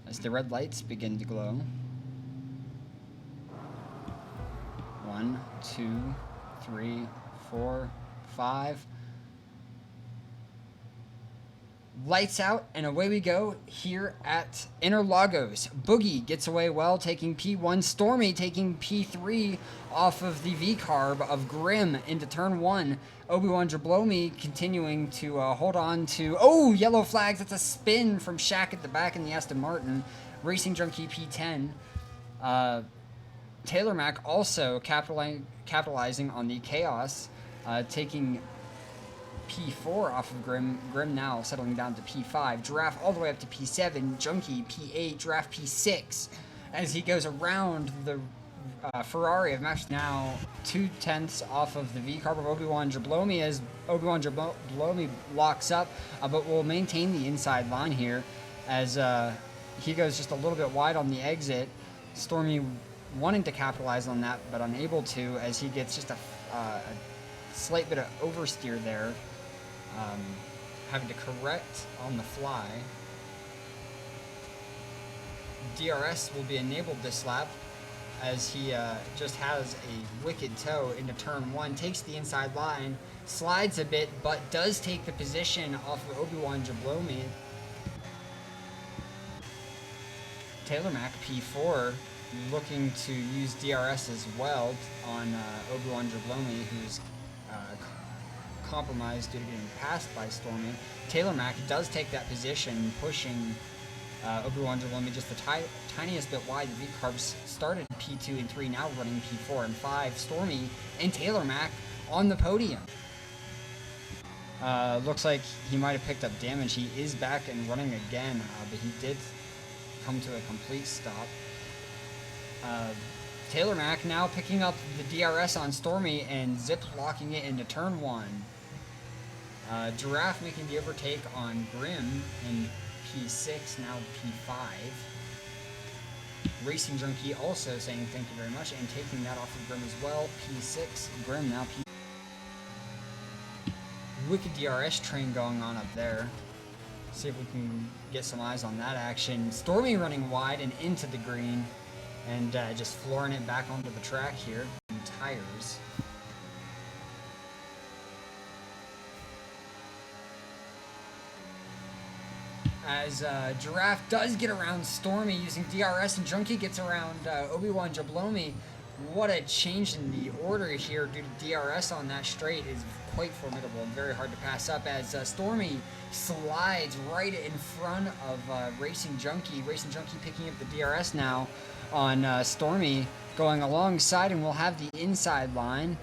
as the red lights begin to glow. 1, 2, 3, 4, 5. Lights out, and away we go here at Interlagos. Boogie gets away well, taking P1. Stormy taking P3 off of the V-carb of Grim into turn 1. Obi-Wan Jablomi continuing to hold on to... Oh, yellow flags. That's a spin from Shaq at the back in the Aston Martin. Racing Junkie P10. Taylor Mack also capitalizing on the chaos, taking P4 off of Grim. Grim now settling down to P5. Giraffe all the way up to P7. Junkie P8. Giraffe P6 as he goes around the Ferrari of Max. Now 2/10 off of the V-carb of Obi-Wan Jablomi as Obi-Wan Jablomi locks up, but will maintain the inside line here as he goes just a little bit wide on the exit. Stormy wanting to capitalize on that, but unable to as he gets just a slight bit of oversteer there. Having to correct on the fly. DRS will be enabled this lap as he just has a wicked toe into turn 1, takes the inside line, slides a bit, but does take the position off of Obi-Wan Jablomi. Taylor Mack P4 looking to use DRS as well on Obi-Wan Jablomi, who's compromised due to getting passed by Stormy. Taylor Mack does take that position, pushing Obi-Wan Jablomi just the tiniest bit wide. The V-carbs started P2 and 3, now running P4 and 5. Stormy and Taylor Mack on the podium. Looks like he might have picked up damage. He is back and running again, but he did come to a complete stop. Taylor Mack now picking up the DRS on Stormy and zip locking it into turn 1. Giraffe making the overtake on Grim in P6, now P5. Racing Junkie also saying thank you very much and taking that off of Grim as well. P6, Grim now P. Wicked DRS train going on up there. See if we can get some eyes on that action. Stormy running wide and into the green and just flooring it back onto the track here. And tires. As Giraffe does get around Stormy using DRS, and Junkie gets around Obi-Wan Jablomi. What a change in the order here due to DRS on that straight is quite formidable and very hard to pass up as Stormy slides right in front of Racing Junkie. Racing Junkie picking up the DRS now on Stormy, going alongside, and we'll have the inside line.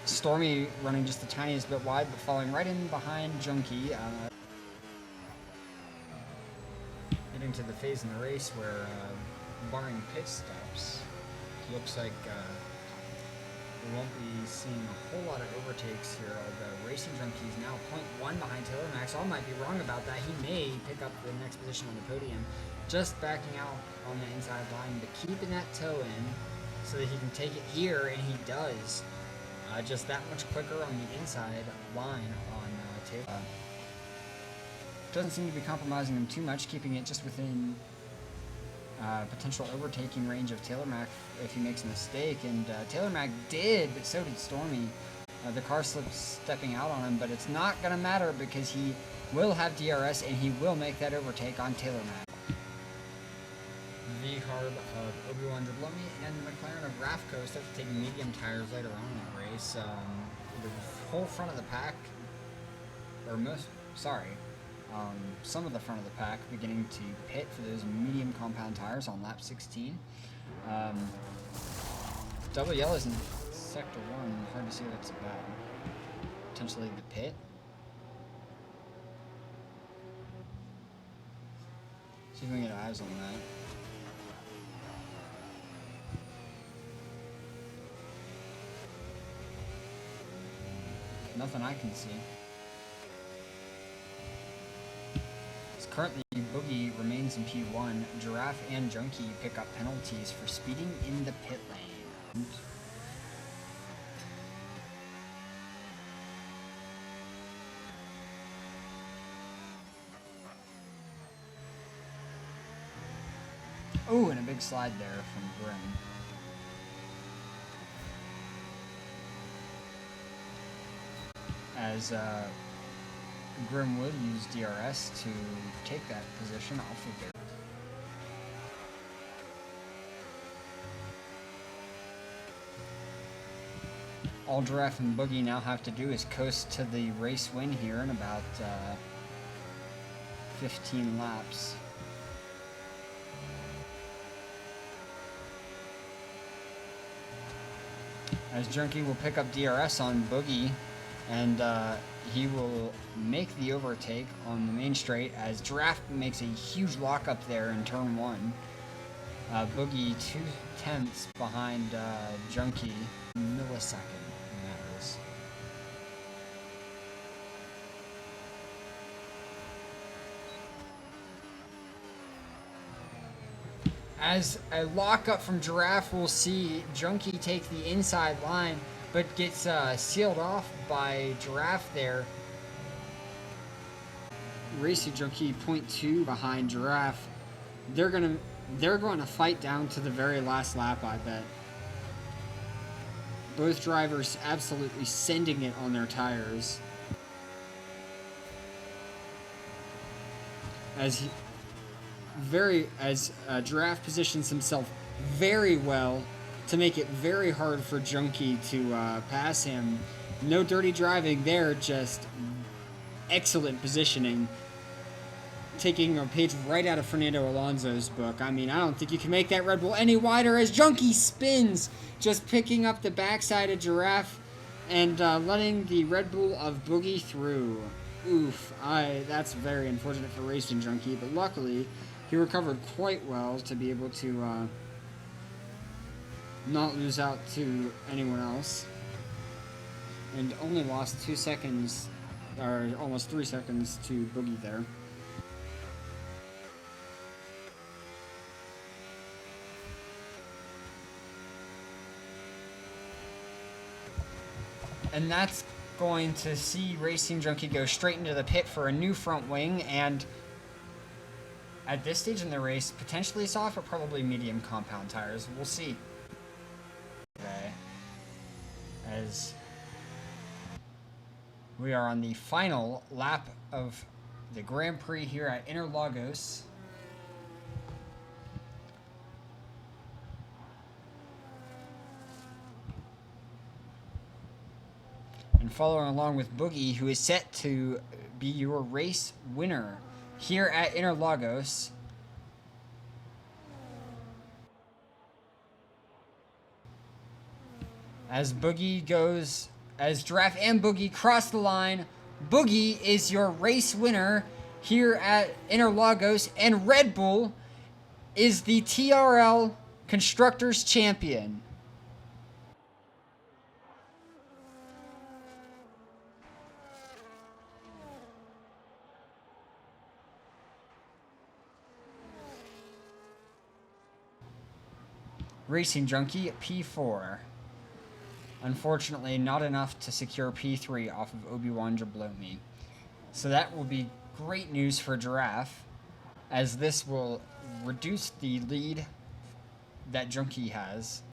Stormy running just the tiniest bit wide, but falling right in behind Junkie. Getting to the phase in the race where, barring pit stops, looks like we won't be seeing a whole lot of overtakes here. The Racing Junkie is now 0.1 behind Taylor Mack, so I might be wrong about that. He may pick up the next position on the podium, just backing out on the inside line, but keeping that toe in so that he can take it here, and he does. Just that much quicker on the inside line on Taylor. Doesn't seem to be compromising him too much, keeping it just within potential overtaking range of Taylor Mack if he makes a mistake. And Taylor Mack did, but so did Stormy. The car slipped stepping out on him, but it's not going to matter because he will have DRS and he will make that overtake on Taylor Mack. V-carb of Obi-Wan Jablomi and the McLaren of Rafco start taking medium tires later on in the race. The whole front of the pack, or some of the front of the pack beginning to pit for those medium compound tires on lap 16. Double yellows in sector 1, hard to see what it's about. Potentially the pit. See if we can get eyes on that. Nothing I can see. Currently, Boogie remains in P1. Giraffe and Junkie pick up penalties for speeding in the pit lane. Oh, and a big slide there from Grim. As Grim would use DRS to take that position off of there. All Giraffe and Boogie now have to do is coast to the race win here in about 15 laps. As Junkie will pick up DRS on Boogie, and he will make the overtake on the main straight as Giraffe makes a huge lockup there in turn 1. Boogie 2/10 behind Junkie, millisecond. As a lockup from Giraffe, we'll see Junkie take the inside line, but gets sealed off by Giraffe there. Racing Junkie 0.2 behind Giraffe. They're going to fight down to the very last lap, I bet. Both drivers absolutely sending it on their tires. As Giraffe positions himself very well to make it very hard for Junkie to pass him. No dirty driving there, just excellent positioning. Taking a page right out of Fernando Alonso's book. I mean, I don't think you can make that Red Bull any wider as Junkie spins, just picking up the backside of Giraffe and letting the Red Bull of Boogie through. Oof, that's very unfortunate for Racing Junkie, but luckily he recovered quite well to be able to not lose out to anyone else. And only lost 2 seconds, or almost 3 seconds to Boogie there. And that's going to see Racing Junkie go straight into the pit for a new front wing, and at this stage in the race, potentially soft, but probably medium compound tires. We'll see. Okay. As we are on the final lap of the Grand Prix here at Interlagos. And following along with Boogie, who is set to be your race winner here at Interlagos. As Giraffe and Boogie cross the line, Boogie is your race winner here at Interlagos, and Red Bull is the TRL Constructors Champion. Racing Junkie at P4. Unfortunately, not enough to secure P3 off of Obi-Wan Jablomi. So that will be great news for Giraffe, as this will reduce the lead that Junkie has.